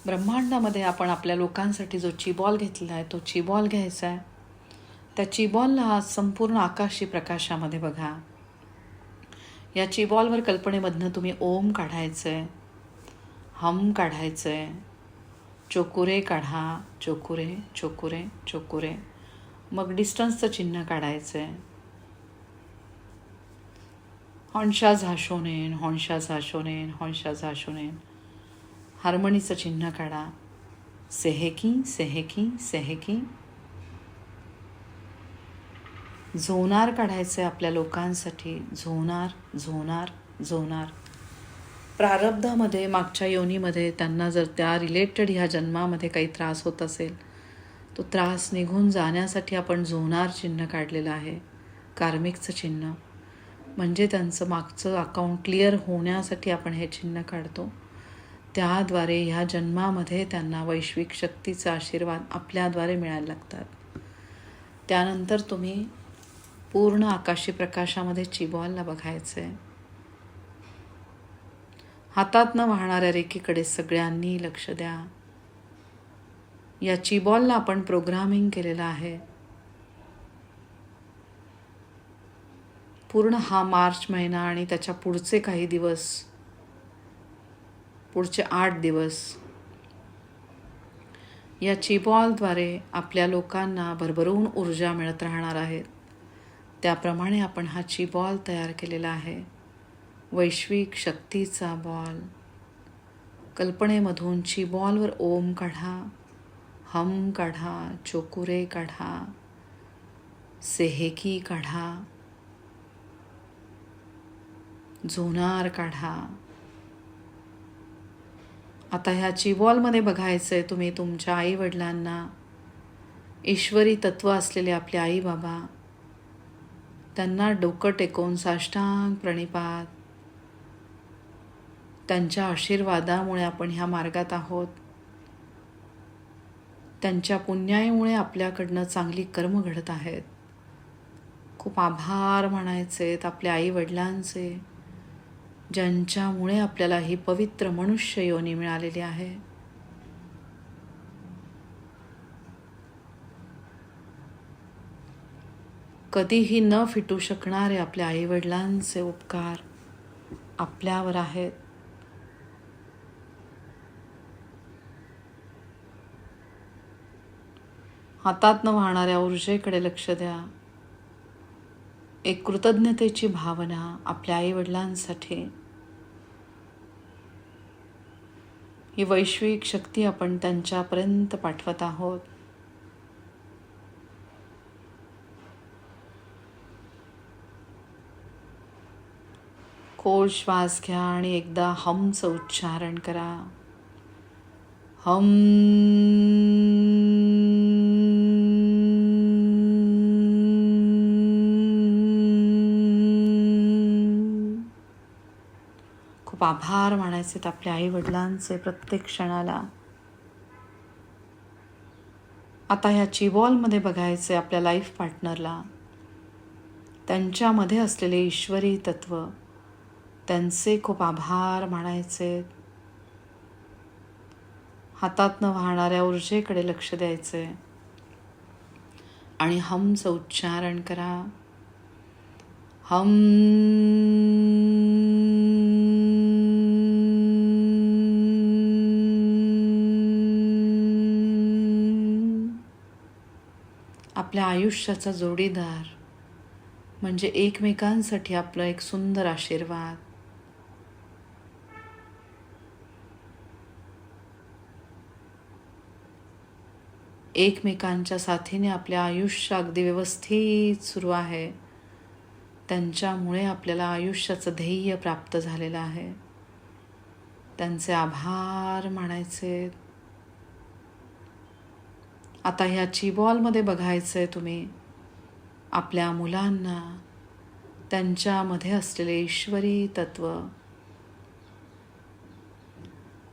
ब्रह्मांडामध्ये आपण आपल्या लोकांसाठी जो चीबॉल घेतलेला आहे तो चीबॉल घ्यायचा आहे. त्या चीबॉलला संपूर्ण आकाशी प्रकाशामध्ये बघा. या चीबॉलवर कल्पनेमधनं तुम्ही ओम काढायचं आहे, हम काढायचं आहे, चोकुरे काढा, चोकुरे चोकुरे चोकुरे. मग डिस्टन्सचं चिन्ह काढायचं आहे. हॉन्शा झाशोनेन, हॉन्शा झाशोनेन, हॉन्शा झाशोनेन. हार्मोनीचं चिन्ह काढा. सेहेकी सेहेकी सेहेकी. झोनार काढायचं आहे आपल्या लोकांसाठी. झोनार झोनार झोनार. प्रारब्धामध्ये मागच्या योनीमध्ये त्यांना जर त्या रिलेटेड ह्या जन्मामध्ये काही त्रास होत असेल तो त्रास निघून जाण्यासाठी आपण झोनार चिन्ह काढलेलं आहे. कार्मिकचं चिन्ह म्हणजे त्यांचं मागचं अकाउंट क्लिअर होण्यासाठी आपण हे चिन्ह काढतो. त्याद्वारे ह्या जन्मामध्ये त्यांना वैश्विक शक्तीचा आशीर्वाद आपल्याद्वारे मिळायला लागतात. त्यानंतर तुम्ही पूर्ण आकाशी प्रकाशामध्ये चीबॉलला बघायचं आहे. हातातनं वाहणाऱ्या रेखेकडे सगळ्यांनी लक्ष द्या. या चीबॉलला आपण प्रोग्रामिंग केलेलं आहे. पूर्ण हा मार्च महिना आणि त्याच्या पुढचे काही दिवस, पुढचे 8 दिवस या चीबॉलद्वारे आपल्या लोकांना भरभरून ऊर्जा मिळत राहणार आहेत. त्याप्रमाणे आपण हा चीबॉल तयार केलेला आहे. वैश्विक शक्तीचा बॉल. कल्पनेमधून चीबॉलवर ओम काढा, हम काढा, चोकुरे काढा, सेहेकी काढा, झोनार काढा. आता ह्या चीबॉलमध्ये बघायचं आहे तुम्ही तुमच्या आईवडिलांना, ईश्वरी तत्व असलेले आपले आई बाबा, त्यांना डोकं टेकवून साष्टांग प्रणिपात. त्यांच्या आशीर्वादामुळे आपण ह्या मार्गात आहोत. त्यांच्या पुण्याईमुळे आपल्याकडनं चांगली कर्म घडत आहेत. खूप आभार मानायचेत आपल्या आईवडिलांचे, ज्यांच्यामुळे आपल्याला ही पवित्र मनुष्य योनी मिळालेली आहे. कधीही न फिटू शकणारे आपल्या आईवडिलांचे उपकार आपल्यावर आहेत. हातातनं वाहणाऱ्या ऊर्जेकडे लक्ष द्या. एक कृतज्ञतेची भावना आपल्या आईवडिलांसाठी. ही वैश्विक शक्ती आपण त्यांच्यापर्यंत पाठवत आहोत. खोल श्वास घ्या आणि एकदा हमचं उच्चारण करा. हम. खूप आभार मानायचे आपल्या आई वडिलांचे प्रत्येक क्षणाला. आता ह्या चीबॉलमध्ये बघायचे आपल्या लाईफ पार्टनरला, त्यांच्यामध्ये असलेले ईश्वरी तत्व, त्यांचे खूप आभार मानायचे. हातातनं वाहणाऱ्या ऊर्जेकडे लक्ष द्यायचे आणि हमचं उच्चारण करा. हम. आपल्या आयुष्याचा जोडीदार म्हणजे एकमेकांसाठी आपलं एक सुंदर आशीर्वाद. एकमेकांच्या साथीने आपले आयुष्य अगदी व्यवस्थित सुरू आहे. त्यांच्यामुळे आपल्याला आयुष्याचं ध्येय प्राप्त झालेलं आहे. त्यांचे आभार मानायचे. आता ह्या चीबॉलमध्ये बघायचंय तुम्ही आपल्या मुलांना, त्यांच्यामध्ये असलेले ईश्वरी तत्व.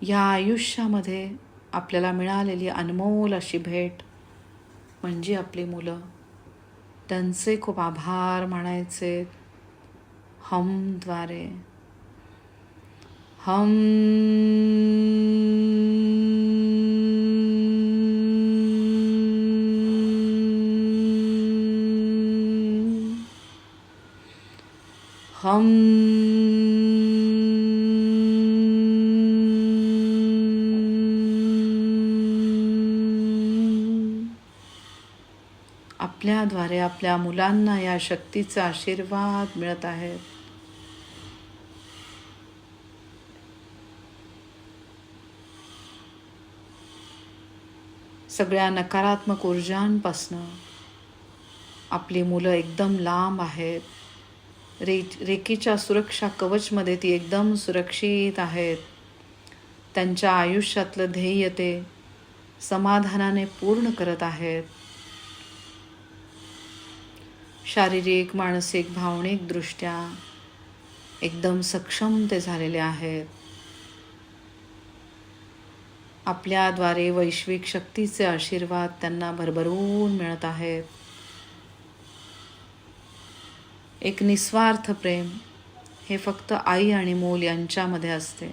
या आयुष्यामध्ये आपल्याला मिळालेली अनमोल अशी भेट म्हणजे आपली मुलं. त्यांचे खूप आभार मानायचे हमद्वारे. हम. हम. आपल्याद्वारे आपल्या मुलांना या शक्तीचा आशीर्वाद मिळत आहे. सगळ्या नकारात्मक ऊर्जांपासनं आपली मुलं एकदम लांब आहेत. रेकीच्या सुरक्षा कवचमध्ये ती एकदम सुरक्षित आहेत. त्यांच्या आयुष्यातलं ध्येय ते समाधानाने पूर्ण करत आहेत. शारीरिक, मानसिक, भावनिक दृष्ट्या एकदम सक्षम ते झालेले आहेत. आपल्याद्वारे वैश्विक शक्तीचे आशीर्वाद त्यांना भरभरून मिळत आहेत. एक निस्वार्थ प्रेम हे फक्त आई आणि मूल यांच्यामध्ये असते,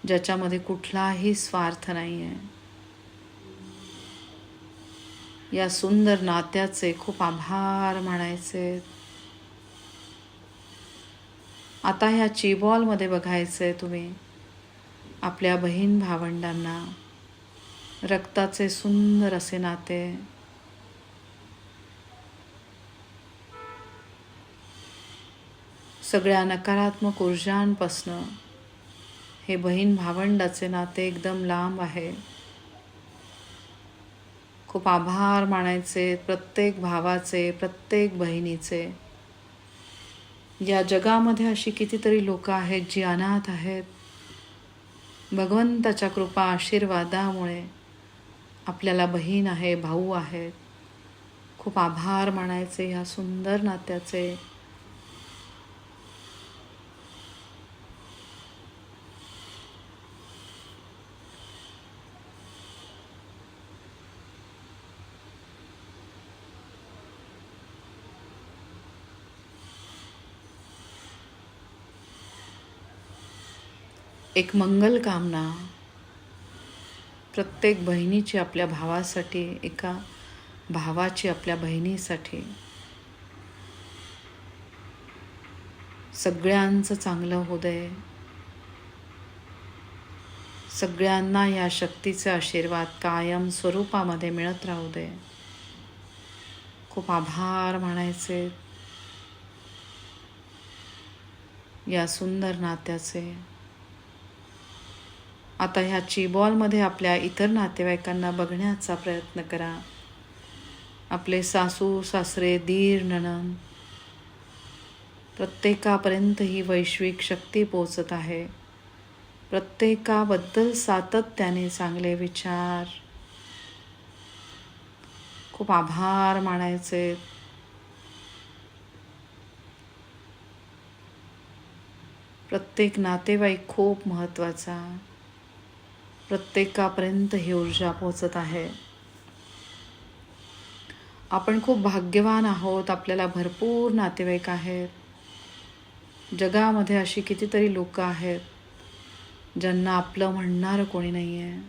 ज्याच्यामध्ये कुठलाही स्वार्थ नाही आहे. या सुंदर नात्याचे खूप आभार मानायचे. आता ह्या चिबॉलमध्ये बघायचंय तुम्ही आपल्या बहीण भावंडांना, रक्ताचे सुंदर असे नाते. सगळ्या नकारात्मक ऊर्जांपासनं हे बहीण भावंडाचे नाते एकदम लांब आहे. खूप आभार मानायचे प्रत्येक भावाचे, प्रत्येक बहिणीचे. या जगामध्ये अशी कितीतरी लोक आहेत जी अनाथ आहेत. भगवंताच्या कृपा आशीर्वादामुळे आपल्याला बहीण आहे, भाऊ आहेत. खूप आभार मानायचे ह्या सुंदर नात्याचे. एक मंगल कामना प्रत्येक बहिणीची आपल्या भावासाठी, एका भावाची आपल्या बहिणीसाठी. सगळ्यांचं चांगलं होऊ दे. सगळ्यांना या शक्तीचे आशीर्वाद कायम स्वरूपामध्ये मिळत राहू दे. खूप आभार मानायचे या सुंदर नात्याचे. आता ह्या चिबॉलमध्ये आपल्या इतर नातेवाईकांना बघण्याचा प्रयत्न करा. आपले सासू सासरे, दीर, नणंद, प्रत्येकापर्यंत ही वैश्विक शक्ती पोचत आहे. प्रत्येकाबद्दल सातत्याने चांगले विचार. खूप आभार मानायचे. प्रत्येक नातेवाईक खूप महत्त्वाचा. प्रत्येकापर्यंत ही ऊर्जा पोचत आहे. आपण खूप भाग्यवान आहोत. आपल्याला भरपूर नातेवाईक आहेत. जगामध्ये अशी कितीतरी लोक आहेत ज्यांना आपलं म्हणणारं कोणी नाही आहे.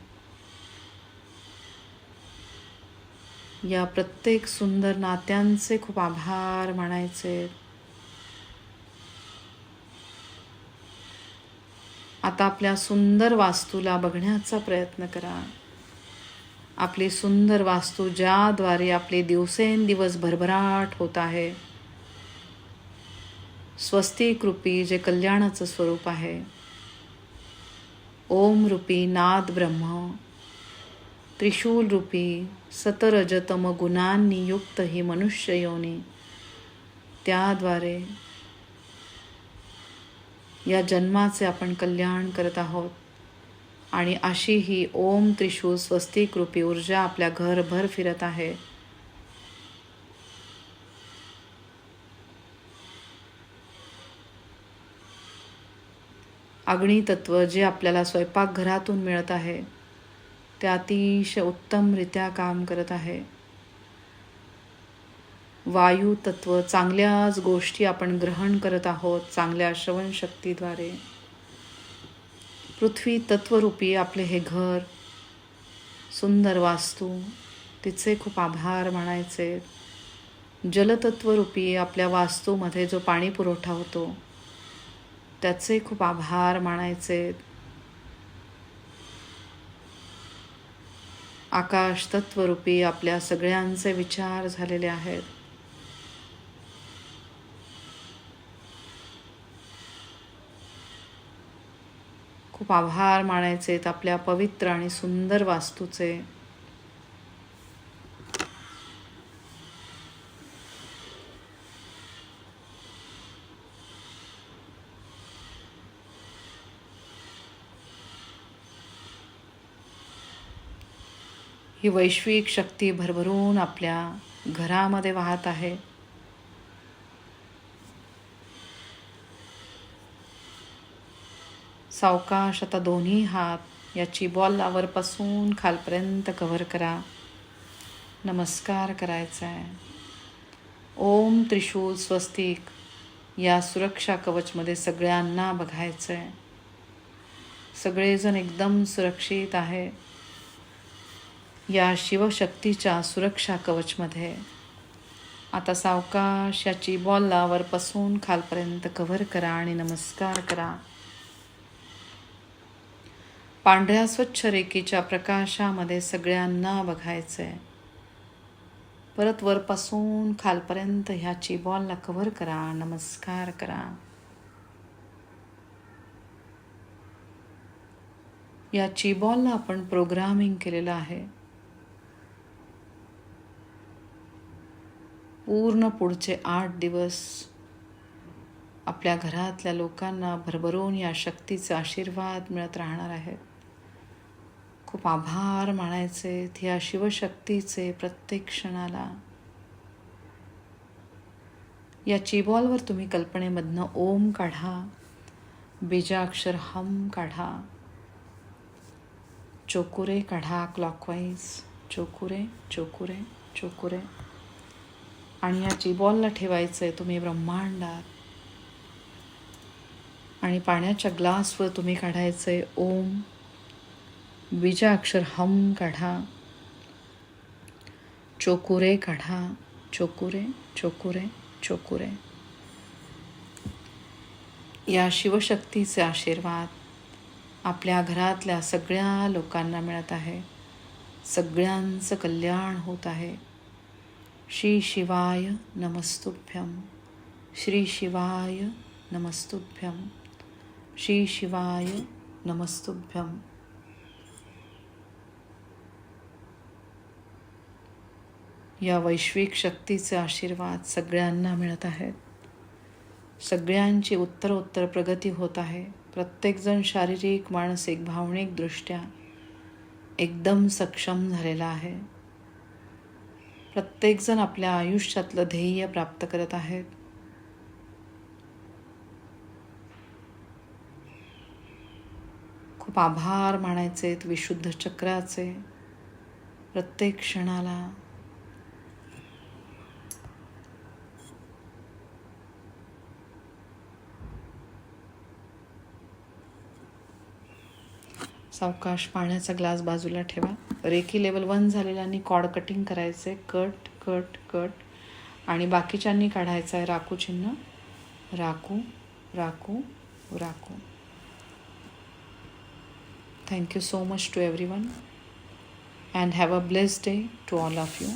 या प्रत्येक सुंदर नात्यांचे खूप आभार मानायचे. आता आपल्या सुंदर वास्तूला बघण्याचा प्रयत्न करा. आपली सुंदर वास्तू ज्याद्वारे आपले दिवसेंदिवस भरभराट होत आहे. स्वस्तिक रूपी जे कल्याणाचं स्वरूप आहे. ओम रूपी नाद ब्रह्म, त्रिशूल रूपी सतरजतम गुणांनी युक्त ही मनुष्य योनी, त्याद्वारे या जन्माचे आपण कल्याण करत आहोत. आणि अशी ही ओम त्रिशूल स्वस्तिक रूपी ऊर्जा आपल्या घरभर फिरत आहे. अग्नितत्व जे आपल्याला स्वयंपाकघरातून मिळत आहे ते अतिशय उत्तमरित्या काम करत आहे. वायू तत्व, चांगल्याच गोष्टी आपण ग्रहण करत आहोत चांगल्या श्रवणशक्तीद्वारे. पृथ्वी तत्वरूपी आपले हे घर, सुंदर वास्तू, तिचे खूप आभार मानायचे. जलतत्वरूपी आपल्या वास्तूमध्ये जो पाणी पुरवठा होतो त्याचे खूप आभार मानायचे. आकाश तत्वरूपी आपल्या सगळ्यांचे विचार झालेले आहेत. खूप आभार मानायचे आपल्या पवित्र आणि सुंदर वास्तूचे. ही वैश्विक शक्ती भरभरून आपल्या घरामध्ये वाहत आहे. सावकाश आता दोन्ही हात याची बॉल वरपासून खालपर्यंत कव्हर करा. नमस्कार करायचा आहे. ओम त्रिशूल स्वस्तिक या सुरक्षा कवचमध्ये सगळ्यांना बघायचं आहे. सगळेजण एकदम सुरक्षित आहे या शिवशक्तीच्या सुरक्षा कवचमध्ये. आता सावकाश याची बॉल वरपासून खालपर्यंत कव्हर करा आणि नमस्कार करा. पांढऱ्या स्वच्छ रेखेच्या प्रकाशामध्ये सगळ्यांना बघायचं आहे. परत वरपासून खालपर्यंत ह्याची बॉलला कव्हर करा. नमस्कार करा. याची बॉलला आपण प्रोग्रामिंग केलेलं आहे. पूर्ण पुढचे 8 दिवस आपल्या घरातल्या लोकांना भरभरून या शक्तीचे आशीर्वाद मिळत राहणार आहेत. खूप आभार मानायचे या शिवशक्तीचे प्रत्येक क्षणाला. या बॉलवर तुम्ही कल्पनेमधनं ओम काढा, बीजाक्षर हम काढा, चोकुरे काढा क्लॉकवाईज. चोकुरे चोकुरे चोकुरे. आणि याची बॉलला ठेवायचं आहे तुम्ही ब्रह्मांडात. आणि पाण्याच्या ग्लासवर तुम्ही काढायचं आहे ओम. बीजाक्षर हम काढा, चोकुरे काढा. चोकुरे चोकुरे चोकुरे. या शिवशक्तीचे आशीर्वाद आपल्या घरातल्या सगळ्या लोकांना मिळत आहे. सगळ्यांचं कल्याण होत आहे. श्री शिवाय नमस्तुभ्यं. श्री शिवाय नमस्तुभ्यं. श्री शिवाय नमस्तुभ्यं. या वैश्विक शक्तीचे आशीर्वाद सगळ्यांना मिळत आहेत. सगळ्यांची उत्तरोत्तर प्रगती होत आहे. प्रत्येकजण शारीरिक, मानसिक, भावनिक दृष्ट्या एकदम सक्षम झालेला आहे. प्रत्येकजण आपल्या आयुष्यातलं ध्येय प्राप्त करत आहेत. खूप आभार मानायचे विशुद्ध चक्राचे प्रत्येक क्षणाला. सावकाश पाण्याचा ग्लास बाजूला ठेवा. रेकी लेवल 1 झालेल्यांनी कॉर्ड कटिंग करायचे. Cut cut cut. आणि बाकीच्यांनी काढायचं आहे राखू चिन्ह. राखू राखू राखू. Thank you so much to everyone and have a blessed day to all of you.